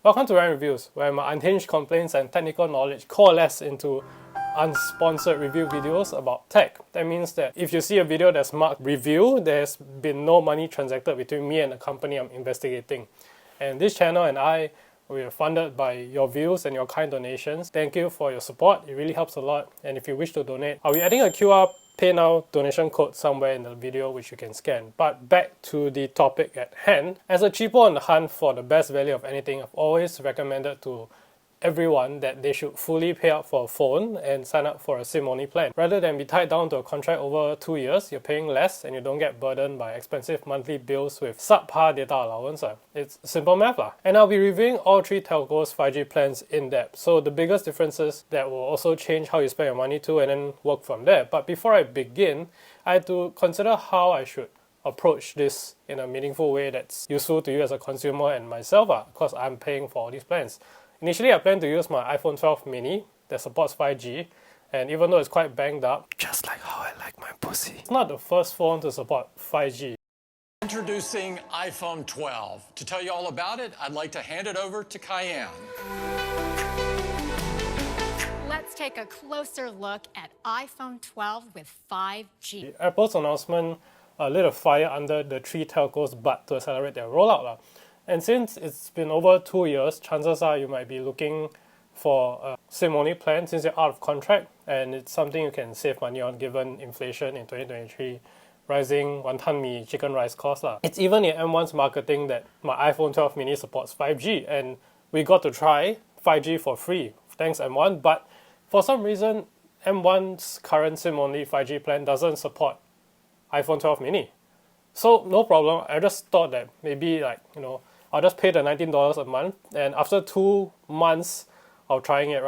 Welcome to Rhyn Reviews, where my unhinged complaints and technical knowledge coalesce into unsponsored review videos about tech. That means that if you see a video that's marked review, there's been no money transacted between me and the company I'm investigating. And this channel and we are funded by your views and your kind donations. Thank you for your support, it really helps a lot. And if you wish to donate, I'll be adding a QR PayNow donation code somewhere in the video which you can scan. But back to the topic at hand. As a cheapo on the hunt for the best value of anything, I've always recommended to everyone that they should fully pay up for a phone and sign up for a SIM-only plan. Rather than be tied down to a contract over 2 years, you're paying less and you don't get burdened by expensive monthly bills with subpar data allowance. It's simple math. And I'll be reviewing all three telcos 5G plans in depth. So the biggest differences that will also change how you spend your money too, and then work from there. But before I begin, I had to consider how I should approach this in a meaningful way that's useful to you as a consumer and myself, because I'm paying for all these plans. Initially, I plan to use my iPhone 12 mini that supports 5G, and even though it's quite banged up, just like how I like my pussy, it's not the first phone to support 5G. Introducing iPhone 12. To tell you all about it, I'd like to hand it over to Cayenne. Let's take a closer look at iPhone 12 with 5G. Apple's announcement lit a fire under the three telcos' butt to accelerate their rollout. And since it's been over 2 years, chances are you might be looking for a SIM-only plan since you're out of contract, and it's something you can save money on given inflation in 2023, rising wanton mee chicken rice costs. It's even in M1's marketing that my iPhone 12 mini supports 5G, and we got to try 5G for free, thanks M1, but for some reason, M1's current SIM-only 5G plan doesn't support iPhone 12 mini. So no problem, I just thought that maybe I'll just pay the $19 a month, and after 2 months of trying it,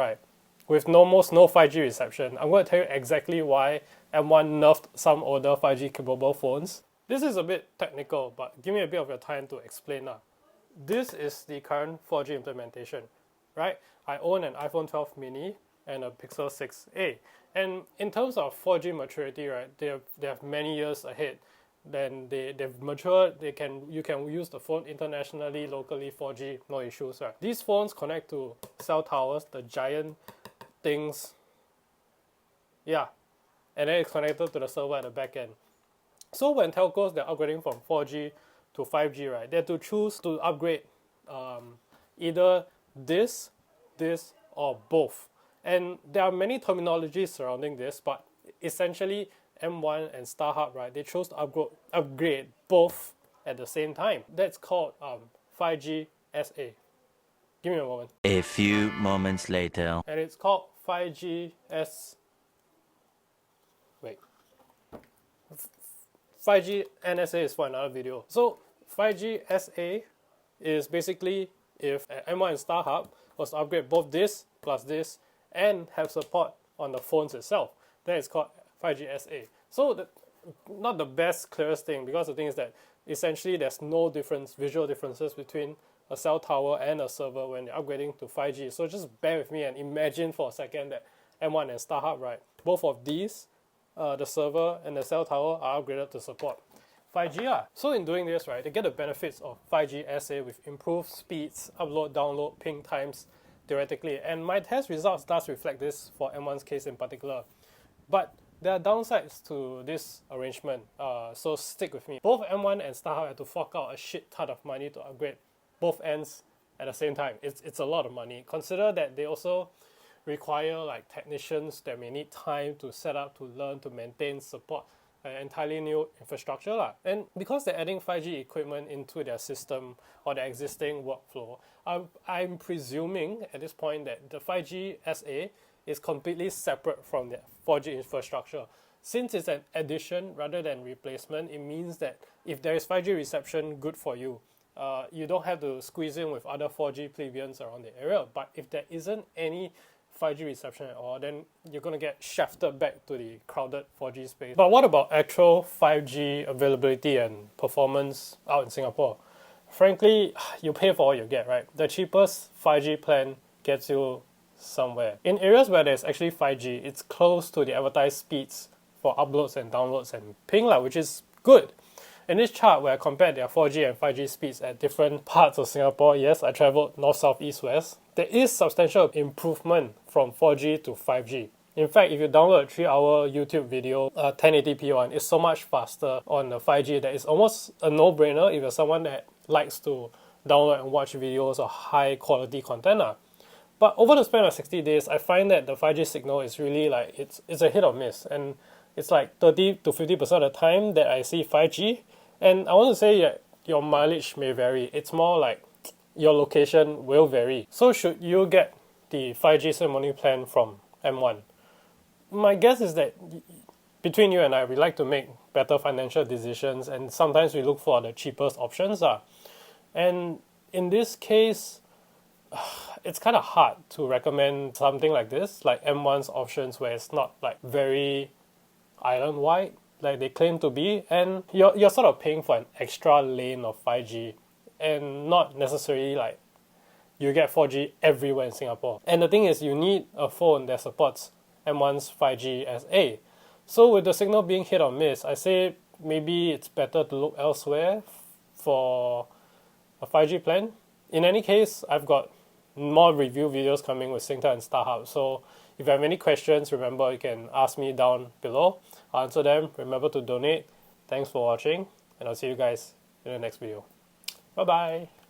with almost no 5G reception, I'm going to tell you exactly why M1 nerfed some older 5G capable phones. This is a bit technical, but give me a bit of your time to explain. This is the current 4G implementation, right? I own an iPhone 12 mini and a Pixel 6a, and in terms of 4G maturity, they have many years ahead. Then they've matured, you can use the phone internationally, locally, 4G, no issues. These phones connect to cell towers, the giant things, and then it's connected to the server at the back end. So when telcos, they're upgrading from 4G to 5G, they have to choose to upgrade either this, or both. And there are many terminologies surrounding this, but essentially M1 and StarHub, they chose to upgrade both at the same time. That's called 5G SA. Give me a moment. A few moments later. And it's called 5G NSA is for another video. So 5G SA is basically if M1 and StarHub was to upgrade both this plus this and have support on the phones itself. That is called 5G SA. So not the best, clearest thing, because the thing is that essentially there's no visual differences between a cell tower and a server when they're upgrading to 5G. So just bear with me and imagine for a second that M1 and StarHub, both of these, the server and the cell tower, are upgraded to support 5G. So in doing this, they get the benefits of 5G SA with improved speeds, upload, download, ping times, theoretically. And my test results does reflect this for M1's case in particular. But there are downsides to this arrangement, so stick with me. Both M1 and StarHub had to fork out a shit ton of money to upgrade both ends at the same time. It's a lot of money. Consider that they also require technicians that may need time to set up, to learn, to maintain, support an entirely new infrastructure. And because they're adding 5G equipment into their system or their existing workflow, I'm presuming at this point that the 5G SA is completely separate from the 4G infrastructure. Since it's an addition rather than replacement, it means that if there is 5G reception, good for you. You don't have to squeeze in with other 4G plebeians around the area. But if there isn't any 5G reception at all, then you're going to get shafted back to the crowded 4G space. But what about actual 5G availability and performance out in Singapore? Frankly, you pay for what you get, The cheapest 5G plan gets you somewhere. In areas where there's actually 5G, it's close to the advertised speeds for uploads and downloads and ping, which is good. In this chart where I compared their 4G and 5G speeds at different parts of Singapore, yes, I traveled north, south, east, west, there is substantial improvement from 4G to 5G. In fact, if you download a 3-hour YouTube video, 1080p one, it's so much faster on the 5G that it's almost a no-brainer if you're someone that likes to download and watch videos of high quality content. But over the span of 60 days, I find that the 5G signal is really like, it's a hit or miss. And it's like 30 to 50% of the time that I see 5G. And I want to say that your mileage may vary. It's more like your location will vary. So should you get the 5G SIM-only plan from M1? My guess is that between you and I, we like to make better financial decisions, and sometimes we look for the cheapest options. And in this case, it's kind of hard to recommend something like this, like M1's options, where it's not like very island-wide like they claim to be, and you're sort of paying for an extra lane of 5G and not necessarily like you get 4G everywhere in Singapore. And the thing is, you need a phone that supports M1's 5G SA. So with the signal being hit or miss, I say maybe it's better to look elsewhere for a 5G plan. In any case, I've got more review videos coming with Singtel and StarHub. So if you have any questions, remember you can ask me down below. I'll answer them. Remember to donate. Thanks for watching, and I'll see you guys in the next video. Bye bye.